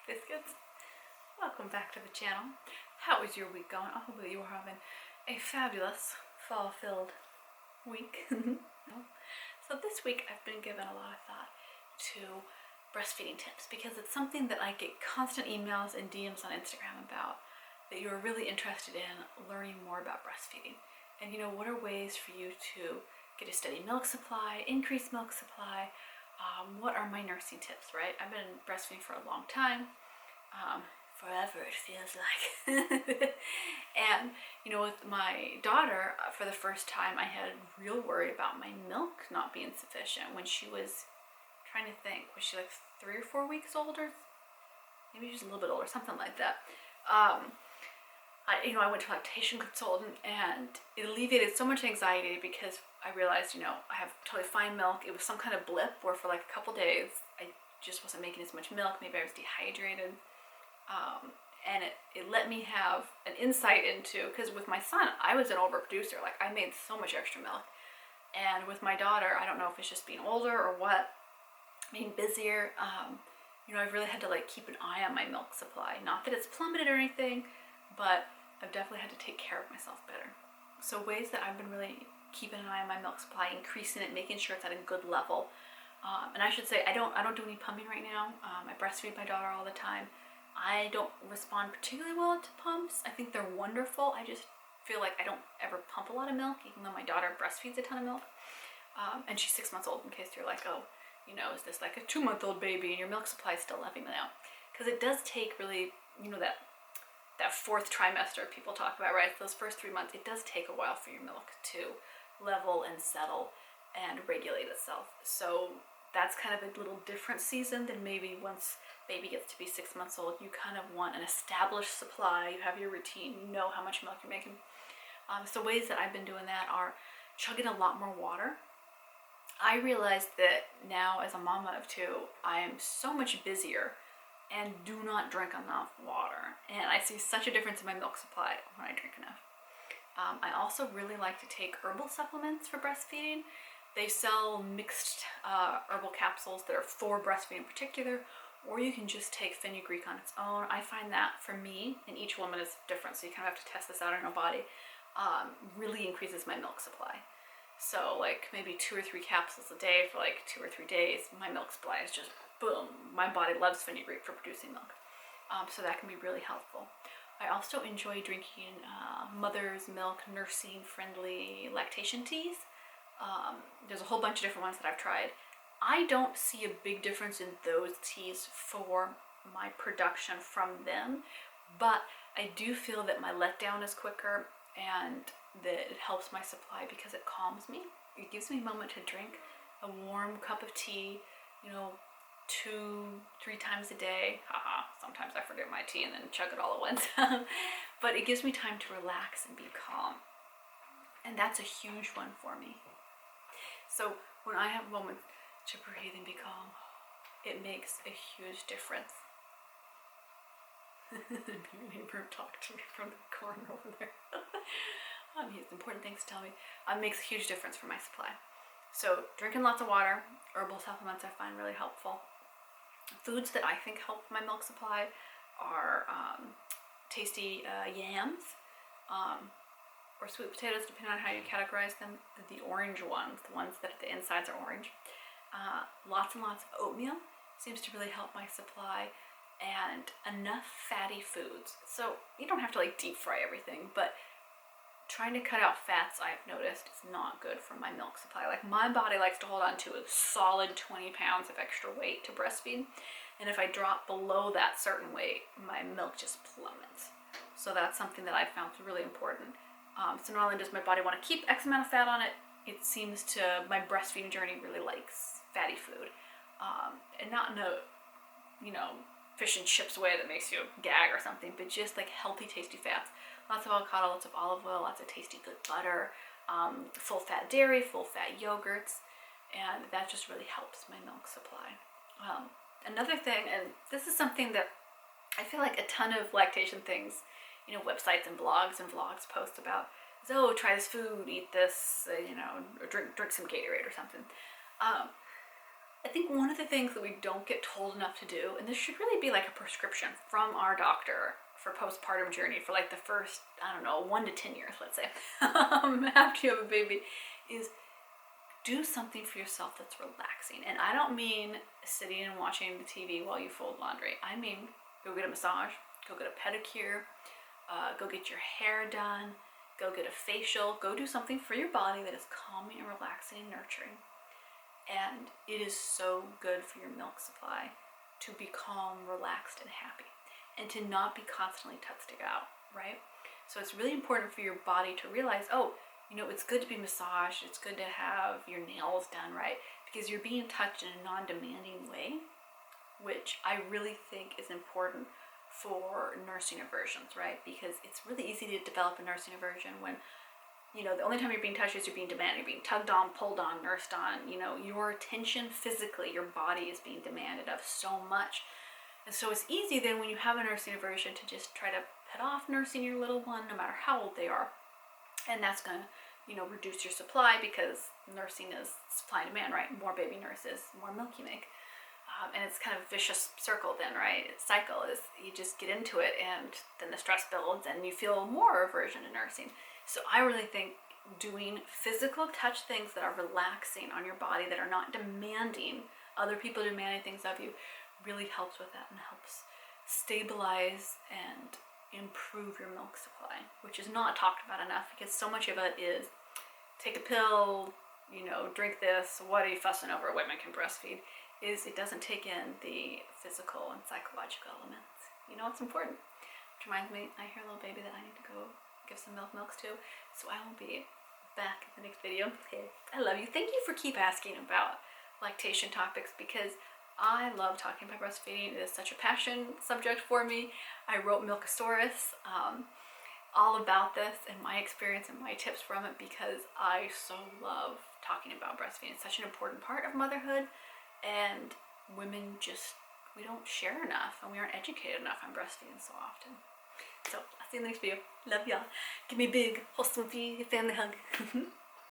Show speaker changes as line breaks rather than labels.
Biscuits. Welcome back to the channel. How is your week going? I hope that you are having a fabulous fall-filled week. So this week I've been given a lot of thought to breastfeeding tips because it's something that I get constant emails and DMs on Instagram about, that you're really interested in learning more about breastfeeding. And what are ways for you to get a steady milk supply, increase milk supply? What are my nursing tips, right? I've been breastfeeding for a long time. Forever it feels like. And with my daughter, for the first time I had real worry about my milk not being sufficient when she was, trying to think, was she like 3 or 4 weeks old, or maybe she was a little bit older, something like that. I went to a lactation consultant, and it alleviated so much anxiety because I realized, I have totally fine milk. It was some kind of blip where for like a couple days I just wasn't making as much milk. Maybe I was dehydrated. And it let me have an insight into, because with my son, I was an overproducer. Like, I made so much extra milk. And with my daughter, I don't know if it's just being older or what, being busier, I've really had to keep an eye on my milk supply. Not that it's plummeted or anything, but I've definitely had to take care of myself better. So ways that I've been really keeping an eye on my milk supply, increasing it, making sure it's at a good level. And I should say, I don't do any pumping right now. I breastfeed my daughter all the time. I don't respond particularly well to pumps. I think they're wonderful. I just feel like I don't ever pump a lot of milk, even though my daughter breastfeeds a ton of milk. And she's 6 months old, in case you're like, oh, is this like a 2-month-old baby and your milk supply is still leveling out? Because it does take really, that fourth trimester people talk about, right? Those first 3 months, it does take a while for your milk to level and settle and regulate itself. So that's kind of a little different season than maybe once baby gets to be 6 months old. You kind of want an established supply. You have your routine. You know how much milk you're making. So ways that I've been doing that are chugging a lot more water. I realized that now, as a mama of 2, I am so much busier and do not drink enough water. And I see such a difference in my milk supply when I drink enough. I also really like to take herbal supplements for breastfeeding. They sell mixed herbal capsules that are for breastfeeding in particular, or you can just take fenugreek on its own. I find that, for me, and each woman is different, so you kind of have to test this out on your body, really increases my milk supply. So maybe 2 or 3 capsules a day for 2 or 3 days, my milk supply is just boom. My body loves fenugreek for producing milk. So that can be really helpful. I also enjoy drinking mother's milk, nursing-friendly lactation teas. There's a whole bunch of different ones that I've tried. I don't see a big difference in those teas for my production from them, but I do feel that my letdown is quicker and that it helps my supply because it calms me. It gives me a moment to drink a warm cup of tea, 2-3 times a day. Sometimes I forget my tea and then chug it all at once. But it gives me time to relax and be calm. And that's a huge one for me. So when I have moments to breathe and be calm, it makes a huge difference. Your neighbor talked to me from the corner over there. He has important things to tell me. It makes a huge difference for my supply. So drinking lots of water, herbal supplements I find really helpful. Foods that I think help my milk supply are tasty yams, or sweet potatoes, depending on how you categorize them. The orange ones, the ones that the insides are orange. Lots and lots of oatmeal seems to really help my supply, and enough fatty foods. So you don't have to deep fry everything, but trying to cut out fats, I've noticed, is not good for my milk supply. My body likes to hold on to a solid 20 pounds of extra weight to breastfeed, and if I drop below that certain weight, my milk just plummets. So that's something that I found really important. So not only does my body want to keep X amount of fat on it, it seems to, my breastfeeding journey really likes fatty food. And not in a, fish and chips way that makes you gag or something, but just healthy, tasty fats. Lots of avocado, lots of olive oil, lots of tasty, good butter, full fat dairy, full fat yogurts, and that just really helps my milk supply. Another thing, and this is something that I feel like a ton of lactation things, websites and blogs and vlogs post about, is, oh, try this food, eat this, or drink some Gatorade or something. I think one of the things that we don't get told enough to do, and this should really be like a prescription from our doctor for postpartum journey for like the first, I don't know, 1 to 10 years, let's say, after you have a baby, is do something for yourself that's relaxing. And I don't mean sitting and watching the TV while you fold laundry. I mean, go get a massage, go get a pedicure, go get your hair done, go get a facial, go do something for your body that is calming and relaxing and nurturing. And it is so good for your milk supply to be calm, relaxed, and happy, and to not be constantly tested out, right? So it's really important for your body to realize, oh, you know, it's good to be massaged, it's good to have your nails done, right? Because you're being touched in a non-demanding way, which I really think is important for nursing aversions, right? Because it's really easy to develop a nursing aversion when, you know, the only time you're being touched is you're being demanded, you're being tugged on, pulled on, nursed on. You know, your attention physically, your body is being demanded of so much. And so it's easy then when you have a nursing aversion to just try to put off nursing your little one, no matter how old they are. And that's going to, you know, reduce your supply, because nursing is supply and demand, right? More baby nurses, more milk you make. And it's kind of a vicious circle then, right? Cycle is you just get into it, and then the stress builds and you feel more aversion to nursing. So I really think doing physical touch things that are relaxing on your body, that are not demanding, other people demanding things of you, really helps with that and helps stabilize and improve your milk supply, which is not talked about enough, because so much of it is take a pill, you know, drink this, what are you fussing over, women can breastfeed, is it doesn't take in the physical and psychological elements. You know, it's important. Which reminds me, I hear a little baby that I need to go give some milks to, so I will be back in the next video. Okay, I love you. Thank you for keep asking about lactation topics, because I love talking about breastfeeding. It is such a passion subject for me. I wrote Milkosaurus all about this and my experience and my tips from it, because I so love talking about breastfeeding. It's such an important part of motherhood, and women just, we don't share enough, and we aren't educated enough on breastfeeding so often. So I'll see you in the next video. Love y'all. Give me a big, wholesome family hug.